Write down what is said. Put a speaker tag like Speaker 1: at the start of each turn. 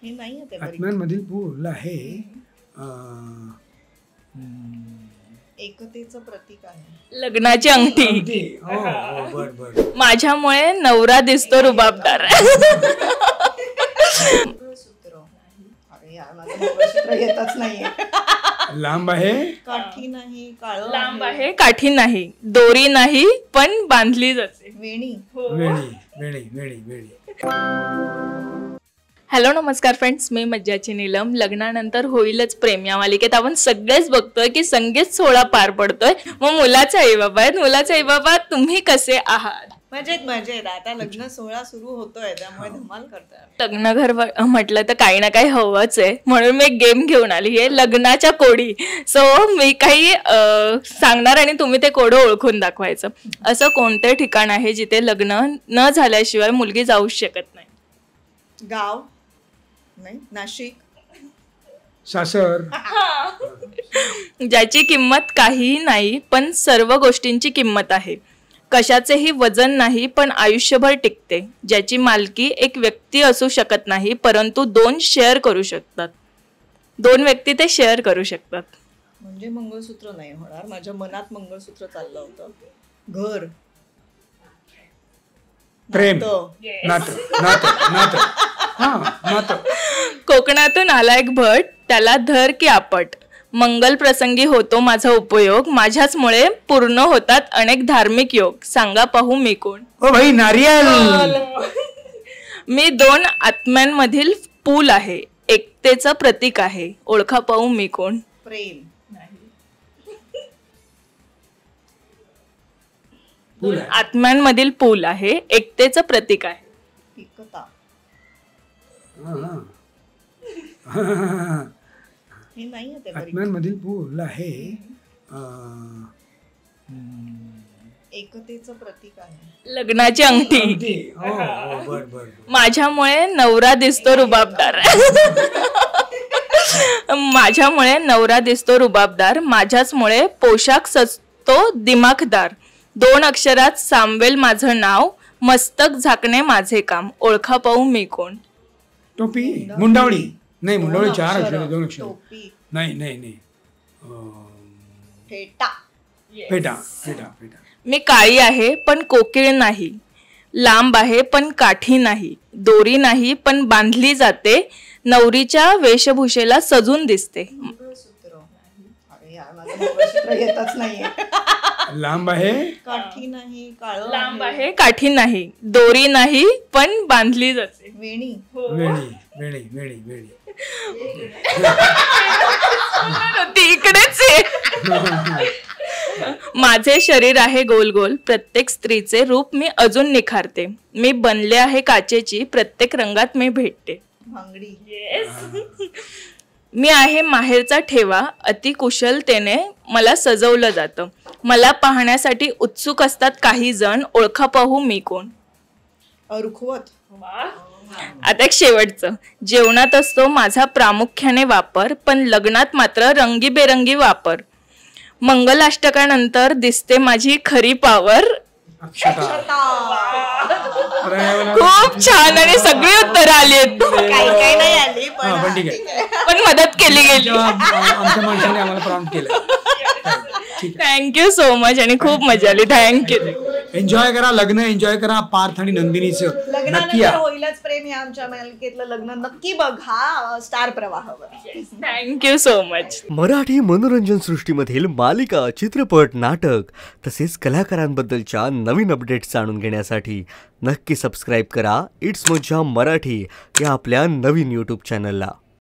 Speaker 1: हे नाही आहे ते
Speaker 2: आत्म्यांमधील पूल आहे.
Speaker 1: एकतेचं प्रतीक आहे.
Speaker 3: लग्नाची अंगठी.
Speaker 2: हो हो बर बर.
Speaker 3: माझ्यामुळे नवरा दिसतो रुबाबदार.
Speaker 1: मंगळसूत्र. अरे यार माझं मंगळसूत्र येतच नाहीये.
Speaker 2: लांब आहे.
Speaker 1: काठी नाही. काळं
Speaker 3: लांब आहे, काठी नाही, दोरी नाही पण बांधली जाते.
Speaker 1: वेणी.
Speaker 2: वेणी वेणी वेणी वेणी.
Speaker 3: हॅलो नमस्कार फ्रेंड्स, मी मज्जाची नीलम. लग्नानंतर होईलच प्रेम या मालिकेत आपण सगळेच बघतोय की संगीत सोहळा पार पडतोय. मग मुलाचे आई बाबा आहेत. मुलाचे आई बाबा तुम्ही कसे आहात?
Speaker 1: मजेत मजेत. आता लग्न सोहळा सुरू होतोय त्यामुळे धमाल करताय.
Speaker 3: लग्न घर म्हटलं तर काही ना काही हवंच आहे, म्हणून मी एक गेम घेऊन आली आहे, लग्नाच्या कोडी. सो मी काही सांगणार आणि तुम्ही ते कोडं ओळखून दाखवायचं. असं कोणतं ठिकाण आहे जिथे लग्न न झाल्याशिवाय मुलगी जाऊ शकत नाही?
Speaker 1: गाव नाही. नाशिक.
Speaker 2: सासर.
Speaker 3: ज्याची किंमत काहीही नाही पण सर्व गोष्टींची किंमत आहे. कशाचेही वजन नाही पण आयुष्यभर टिकते. ज्याची मालकी एक व्यक्ती असू शकत नाही परंतु दोन शेअर करू शकतात. दोन व्यक्ती ते शेअर करू शकतात.
Speaker 1: म्हणजे मंगळसूत्र नाही होणार. माझ्या मनात मंगळसूत्र चाललं होतं. घर.
Speaker 2: प्रेम.
Speaker 1: नातं.
Speaker 2: नातं नातं नातं.
Speaker 3: कोकणातून आला एक भट, त्याला धर की आपट. मंगल प्रसंगी होतो माझा उपयोग. माझ्याचमुळे पूर्ण होतात अनेक धार्मिक योग. सांगा पाहू मी कोण?
Speaker 2: ओ भाई नारियल.
Speaker 3: मी दोन आत्म्यांमधील पूल आहे. एकतेचं प्रतीक आहे. ओळखा पाहू मी कोण?
Speaker 1: प्रेम.
Speaker 3: आत्म्यांमधील पूल आहे. एकतेचं प्रतीक आहे.
Speaker 1: एकता.
Speaker 2: हा.
Speaker 1: हे नाही आहे ते
Speaker 2: आत्म्यांमधील पूल आहे.
Speaker 1: एकतेचं प्रतीक आहे.
Speaker 3: लग्नाची अंगठी.
Speaker 2: हो हो बर बर.
Speaker 3: माझ्यामुळे नवरा दिसतो रुबाबदार. माझ्यामुळे नवरा दिसतो रुबाबदार. माझ्याचमुळे पोशाख सजतो दिमाखदार. दोन अक्षरात सामवेल माझं नाव. मस्तक झाकणे माझे काम. ओळखा पाहू मी कोण?
Speaker 2: टोपी. मुंडावळी. नाही मुंडावळी 4 अक्षर 2 अक्षर.
Speaker 1: टोपी.
Speaker 2: नाही नाही नाही.
Speaker 1: फेटा.
Speaker 2: फेटा फेटा फेटा.
Speaker 3: मी काळी आहे पण कोकिळ नाही. लांब आहे पण काठी नाही. दोरी नाही पण बांधली जाते. नवरीच्या वेशभूषेला सजून दिसते.
Speaker 1: मंगळसूत्र. अरे यार माझं मंगळसूत्र येतच नाहीये.
Speaker 2: लांब आहे.
Speaker 1: काठी नाही. काळं
Speaker 3: लांब आहे, काठी नाही, दोरी नाही पण बांधली जाते.
Speaker 1: वेणी.
Speaker 2: वेणी वेणी वेणी वेणी.
Speaker 3: ती इकडेच आहे. माझे शरीर आहे गोल गोल. प्रत्येक स्त्रीचे रूप मी अजून निखारते. मी बनले आहे काचेची. प्रत्येक रंगात मी भेटते.
Speaker 1: भांगडी.
Speaker 3: मी आहे माहेरचा ठेवा. अति कुशलतेने मला सजवलं जातं. मला पाहण्यासाठी उत्सुक असतात काही जण. ओळखा पाहू मी कोण?
Speaker 1: रुखवत.
Speaker 3: आता एक शेवटचं. जेवणात असतो माझा प्रामुख्याने वापर पण लग्नात मात्र रंगीबेरंगी वापर. मंगलाष्टकानंतर दिसते माझी खरी पावर. खूप छान आणि सगळी उत्तरं आली आहेत.
Speaker 1: काही नाही आली
Speaker 2: पण ठीक आहे.
Speaker 3: पण मदत केली गेली.
Speaker 2: आमच्या माणसाने आम्हाला प्रॉम्प्ट केलं.
Speaker 3: थँक्यू सो मच आणि खूप मजा आली. थँक्यू.
Speaker 2: एन्जॉय करा. लग्न एन्जॉय करा. पार्थ आणि नंदिनीचं नक्की
Speaker 1: लग्नानंतर
Speaker 2: या.
Speaker 1: होईलच प्रेम या आमच्या मालिकेतलं लग्न नक्की बघा स्टार प्रवाहावर.
Speaker 3: Thank you so much.
Speaker 4: मराठी मनोरंजन सृष्टीमधील मालिका, चित्रपट, नाटक तसेच कलाकारांबद्दलच्या नवीन अपडेट्स जाणून घेण्यासाठी नक्की सबस्क्राईब करा इट्स मज्जा मराठी या आपल्या नवीन यूट्यूब चॅनलला.